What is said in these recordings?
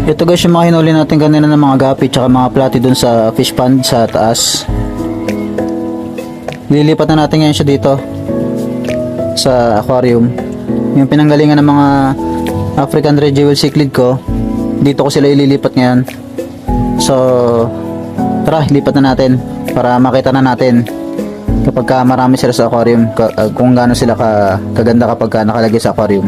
Ito guys yung mga hinuli natin kanina ng mga gapi tsaka mga platy dun sa fish pond sa taas. Lilipat na natin ngayon siya dito sa aquarium. Yung pinanggalingan ng mga African Red Jewel Cichlid ko, dito ko sila ililipat ngayon. So tara, lipat na natin para makita na natin kapag marami sila sa aquarium, kung gaano sila kaganda kapag nakalagay sa aquarium.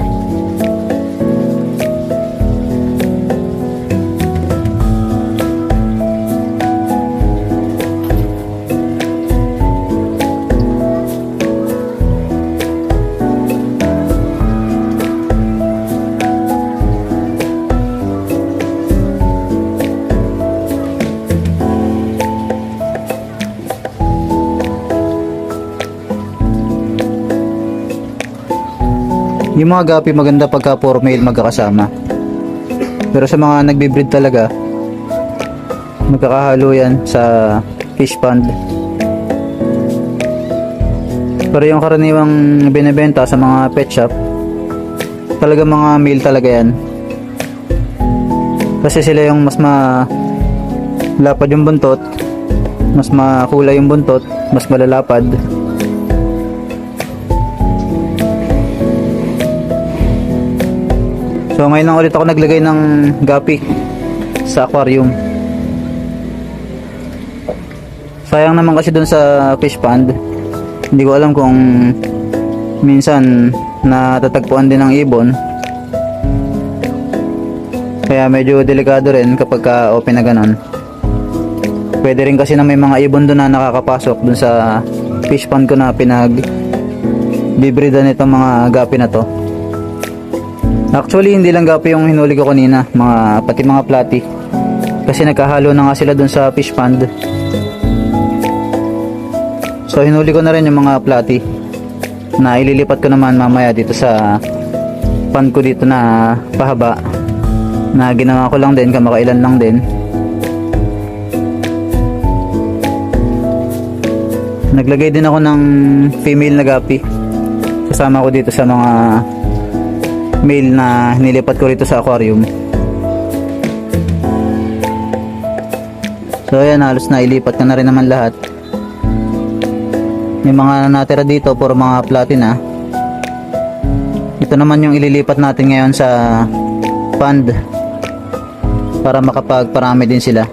Yung mga gapi maganda pagka puro male magkakasama. Pero sa mga nagbe-breed talaga, magkakahalo yan sa fish pond. Pero yung karaniwang binebenta sa mga pet shop, talaga mga male talaga yan. Kasi sila yung mas malapad yung buntot, mas makulay yung buntot, mas malalapad. So ngayon lang ulit ako naglagay ng gapi sa aquarium. Sayang naman kasi dun sa fish pond, hindi ko alam kung minsan natatagpuan din ng ibon, kaya medyo delikado rin kapag open na ganon. Pwede rin kasi na may mga ibon dun na nakakapasok dun sa fish pond ko na pinag-bibridan nitong mga gapi na to. Actually, hindi lang gapi yung hinuli ko kanina, pati mga platy. Kasi nagkahalo na nga sila dun sa fish pond. So, hinuli ko na rin yung mga platy na ililipat ko naman mamaya dito sa pond ko dito na pahaba. Na ginawa ko lang din, kamakailan lang din. Naglagay din ako ng female na gapi. Kasama ko dito sa mga male na nilipat ko rito sa aquarium. So ayan, halos na ilipat ko na rin naman lahat. Yung mga natira dito puro mga platy na. Ito naman yung ililipat natin ngayon sa pond para makapagparami din sila.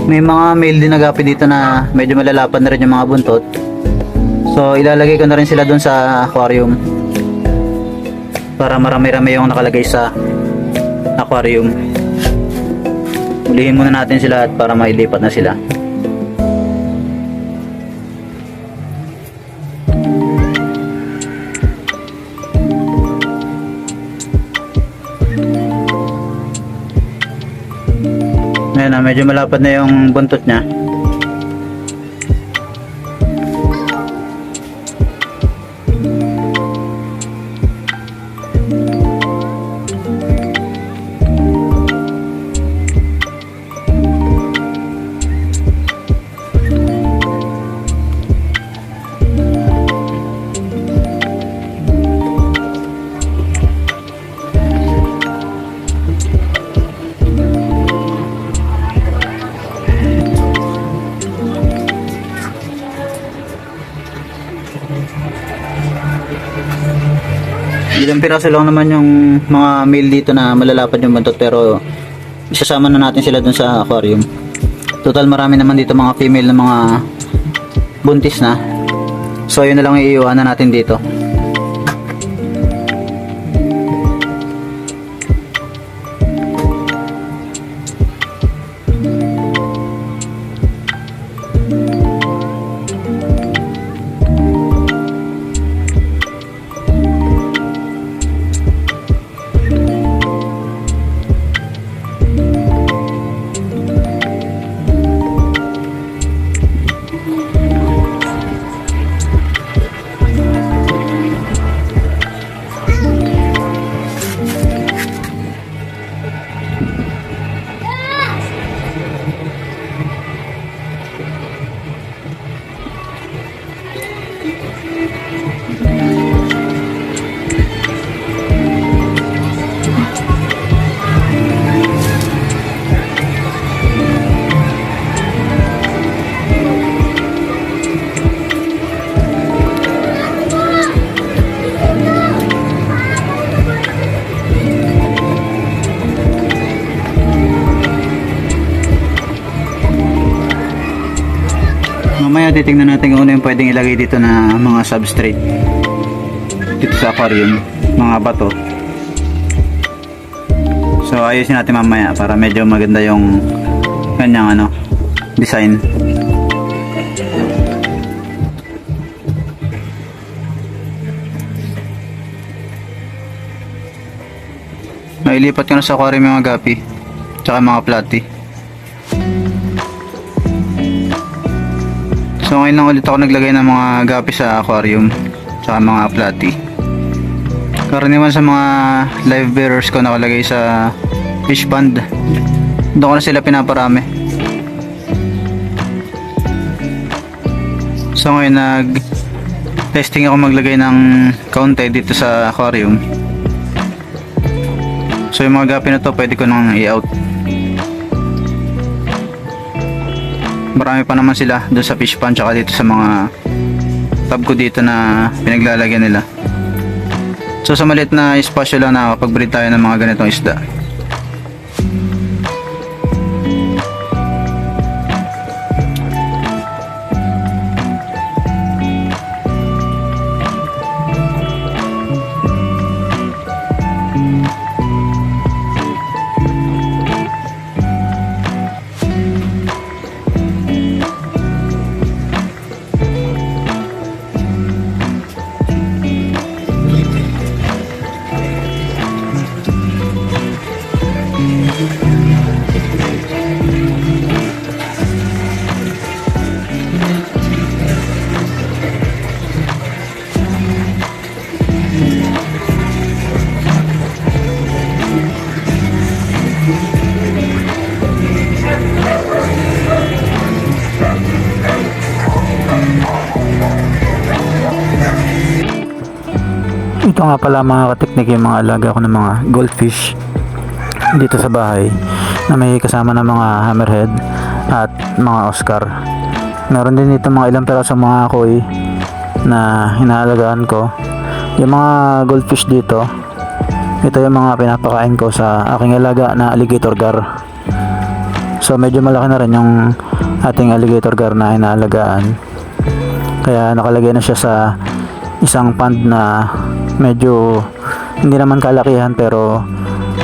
May mga male din na gapi dito na medyo malalapad na rin yung mga buntot. So ilalagay ko na rin sila dun sa aquarium para marami-rami yung nakalagay sa aquarium. Ulihin muna natin sila at para mailipat na sila. Ayan na, medyo malapad na yung buntot niya. Ilang piraso lang naman yung mga male dito na malalapad yung buntot, pero isasama na natin sila dun sa aquarium. Total marami naman dito mga female na mga buntis na. So yun na lang iiwanan natin dito. mamaya titingnan natin kung ano yung pwedeng ilagay dito na mga substrate dito sa aquarium, mga bato. So ayusin natin mamaya para medyo maganda yung kanyang ano, design. Nailipat ko na sa aquarium yung mga gapi tsaka mga platy. So ngayon lang ulit ako naglagay ng mga gapi sa aquarium tsaka mga platy. Karaniwan sa mga live bearers ko nakalagay sa fish pond. Doon ko na sila pinaparami. So ngayon nag testing ako maglagay ng kaunti dito sa aquarium. So yung mga gapi na to pwede ko nang i-out. Marami pa naman sila doon sa fish pond tsaka dito sa mga tub ko dito na pinaglalagyan nila. So sa maliit na espasyo lang nakakapag-breed tayo ng mga ganitong isda. Ito nga pala mga kateknik yung mga alaga ko ng mga goldfish dito sa bahay na may kasama ng mga hammerhead at mga Oscar. Meron din dito mga ilang peraso mga koi na hinaalagaan ko. Yung mga goldfish dito, ito yung mga pinapakain ko sa aking alaga na alligator gar. So medyo malaki na rin yung ating alligator gar na inaalagaan. Kaya nakalagay na siya sa isang pond na medyo hindi naman kalakihan pero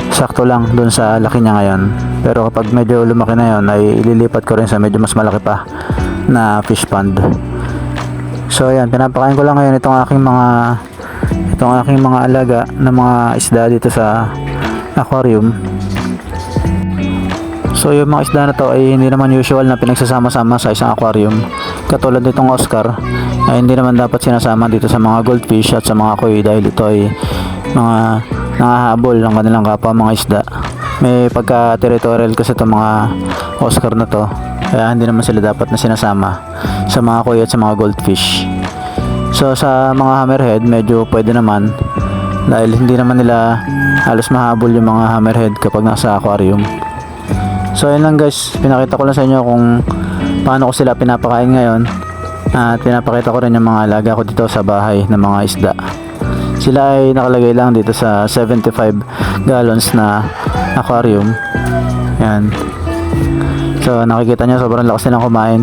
sakto lang dun sa laki niya ngayon. Pero kapag medyo lumaki na yon ay ililipat ko rin sa medyo mas malaki pa na fish pond. So ayan, pinapakain ko lang ngayon itong aking mga alaga na mga isda dito sa aquarium. So yung mga isda na to ay hindi naman usual na pinagsasama-sama sa isang aquarium. Katulad nitong Oscar ay hindi naman dapat sinasama dito sa mga goldfish at sa mga koi dahil ito ay mga nangahabol ng kanilang kapwa mga isda. May pagka-territorial kasi itong mga Oscar na to, kaya hindi naman sila dapat na sinasama sa mga koi at sa mga goldfish. So sa mga hammerhead medyo pwede naman dahil hindi naman nila halos mahabol yung mga hammerhead kapag nasa aquarium. So ayun lang guys, pinakita ko lang sa inyo kung paano ko sila pinapakain ngayon at pinapakita ko rin yung mga alaga ko dito sa bahay ng mga isda. Sila ay nakalagay lang dito sa 75 gallons na aquarium. Yan. So nakikita nyo sobrang lakas nilang kumain.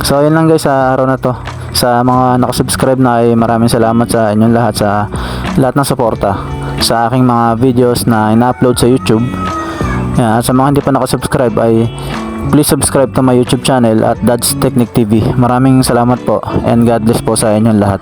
So ayun lang guys sa araw na to. Sa mga nakasubscribe na ay maraming salamat sa inyong lahat sa lahat ng suporta sa aking mga videos na ina-upload sa YouTube. Yan. At sa mga hindi pa nakasubscribe ay please subscribe to my YouTube channel at Dad's Technic TV. Maraming salamat po and God bless po sa inyong lahat.